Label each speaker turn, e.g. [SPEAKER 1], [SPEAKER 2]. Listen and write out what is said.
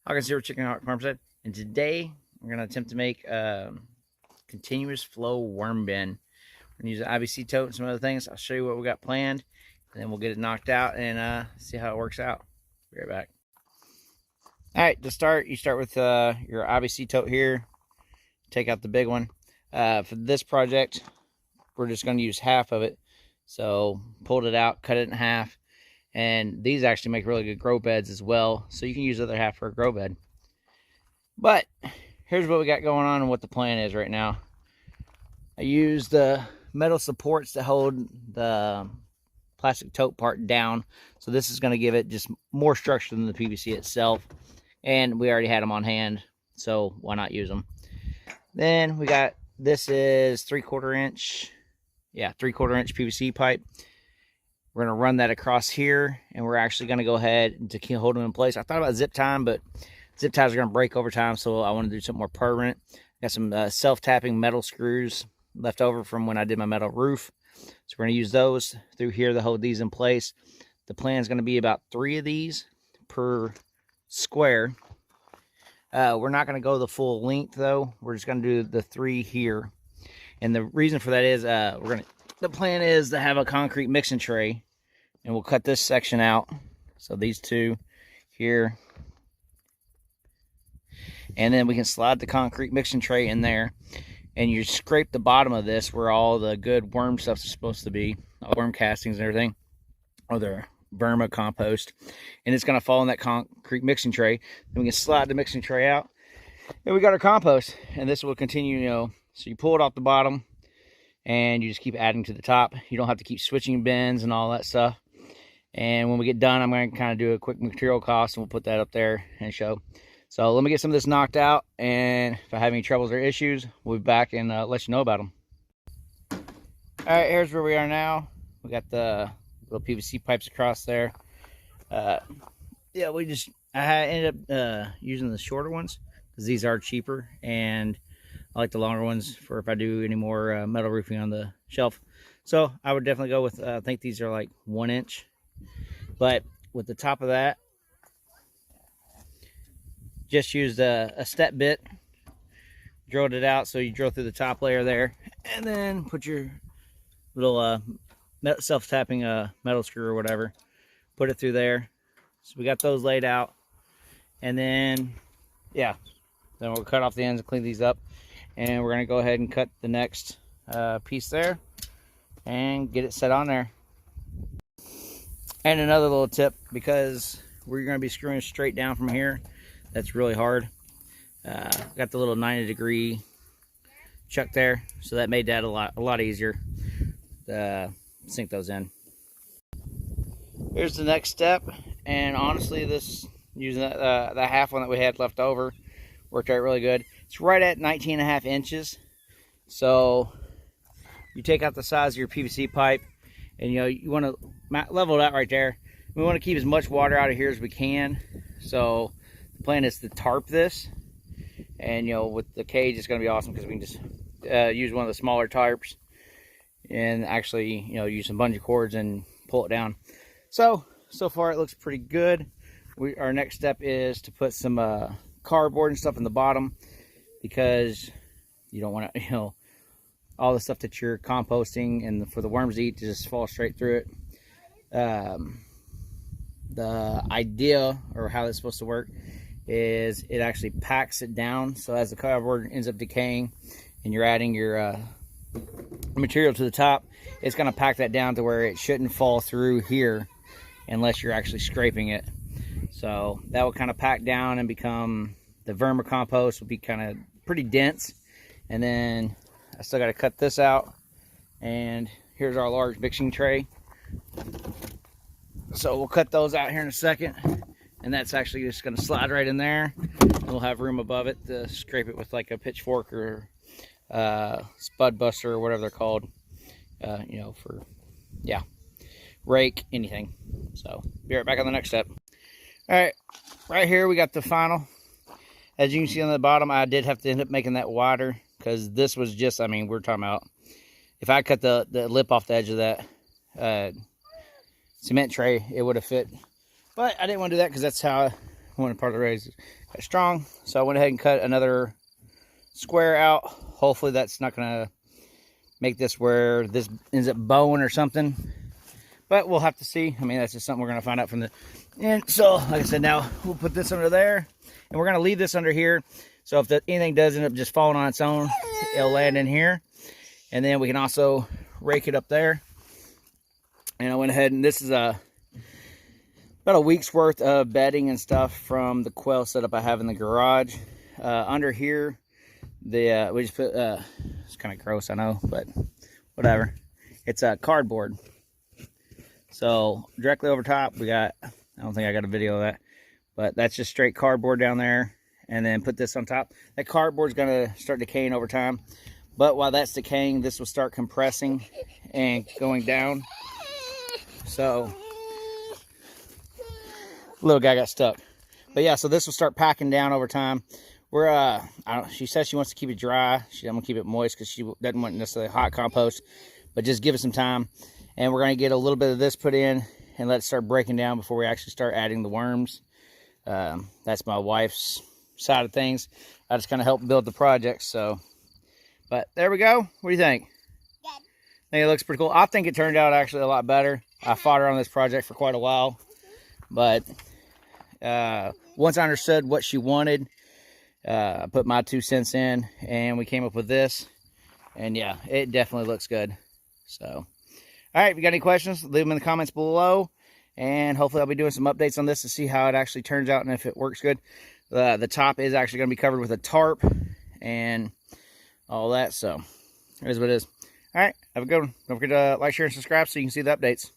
[SPEAKER 1] LegalShield Chickenhawkfarmstead, and today we're going to attempt to make a continuous flow worm bin. We're going to use an IBC tote and some other things. I'll show you what we got planned, and then we'll get it knocked out and see how it works out. Be right back. All right, to start, you start with your IBC tote here. Take out the big one. For this project, we're just going to use half of it. So pulled it out, cut it in half. And these actually make really good grow beds as well. So you can use the other half for a grow bed. But here's what we got going on and what the plan is right now. I used the metal supports to hold the plastic tote part down. So this is going to give it just more structure than the PVC itself. And we already had them on hand, so why not use them? Then we got, this is 3/4 inch. Yeah, 3/4 inch PVC pipe. We're going to run that across here, and we're actually going to go ahead and to hold them in place. I thought about zip tying, but zip ties are going to break over time, so I want to do something more permanent. Got some self-tapping metal screws left over from when I did my metal roof. So we're going to use those through here to hold these in place. The plan is going to be about 3 of these per square. We're not going to go the full length, though. We're just going to do the 3 here. And the reason for that is the plan is to have a concrete mixing tray, and we'll cut this section out. So these 2 here, and then we can slide the concrete mixing tray in there, and you scrape the bottom of this where all the good worm stuff is supposed to be, all worm castings and everything, or the Vermicompost, and it's going to fall in that concrete mixing tray. Then we can slide the mixing tray out, and we got our compost. And this will continue, so you pull it off the bottom, and you just keep adding to the top. You don't have to keep switching bins and all that stuff. And when we get done, I'm going to kind of do a quick material cost, and we'll put that up there and show. So let me get some of this knocked out, and if I have any troubles or issues, we'll be back and let you know about them. All right, here's where we are now. We got the little PVC pipes across there. Yeah, I ended up using the shorter ones because these are cheaper, and I like the longer ones for if I do any more metal roofing on the shelf. So I would definitely go with, I think these are like 1 inch. But with the top of that, just used a step bit, drilled it out. So you drill through the top layer there, and then put your little self-tapping metal screw or whatever, put it through there. So we got those laid out, and then yeah, then we'll cut off the ends and clean these up. And we're going to go ahead and cut the next piece there and get it set on there. And another little tip, because we're going to be screwing straight down from here, that's really hard. Got the little 90-degree chuck there, so that made that a lot easier to sink those in. Here's the next step, and honestly, this using that half one that we had left over worked out really good. It's right at 19.5 inches. So you take out the size of your PVC pipe, and you want to level it out right there. We want to keep as much water out of here as we can. So the plan is to tarp this, and with the cage it's going to be awesome because we can just use one of the smaller tarps and actually use some bungee cords and pull it down. So far it looks pretty good. Our next step is to put some cardboard and stuff in the bottom, because you don't want to, all the stuff that you're composting and for the worms to eat to just fall straight through it. The idea, or how it's supposed to work, is it actually packs it down. So as the cardboard ends up decaying and you're adding your material to the top, it's going to pack that down to where it shouldn't fall through here unless you're actually scraping it. So that will kind of pack down and become, the vermicompost will be kind of pretty dense. And then I still got to cut this out, and here's our large mixing tray. So we'll cut those out here in a second, and that's actually just going to slide right in there. And we'll have room above it to scrape it with like a pitchfork or spud buster or whatever they're called, for, yeah, rake, anything. So be right back on the next step. All right, right here we got the final. As you can see on the bottom, I did have to end up making that wider, because this was just, we're talking about, if I cut the lip off the edge of that cement tray, it would have fit. But I didn't want to do that because that's how One part of the raise is strong. So I went ahead and cut another square out. Hopefully that's not gonna make this where this ends up bowing or something. But we'll have to see. I mean, that's just something we're gonna find out from the end. So like I said, now we'll put this under there. And we're gonna leave this under here. So if anything does end up just falling on its own, it'll land in here. And then we can also rake it up there. And I went ahead and this is about a week's worth of bedding and stuff from the quail setup I have in the garage. Under here, we just put, it's kind of gross, I know, but whatever. It's cardboard. So directly over top, we got, I don't think I got a video of that, but that's just straight cardboard down there. And then put this on top. That cardboard's gonna start decaying over time. But while that's decaying, this will start compressing and going down. So, little guy got stuck. But yeah, so this will start packing down over time. We're, she says she wants to keep it dry. I'm gonna keep it moist because she doesn't want necessarily hot compost, but just give it some time. And we're gonna get a little bit of this put in and let it start breaking down before we actually start adding the worms. That's my wife's side of things. I just kind of help build the project. So, but there we go. What do you think? Good. I think it looks pretty cool. I think it turned out actually a lot better. I fought around this project for quite a while, but once I understood what she wanted, I put my 2 cents in and we came up with this. And yeah, it definitely looks good. So, all right, if you got any questions, leave them in the comments below. And hopefully I'll be doing some updates on this to see how it actually turns out and if it works good. The top is actually going to be covered with a tarp and all that. So, it is what it is. All right, have a good one. Don't forget to like, share, and subscribe so you can see the updates.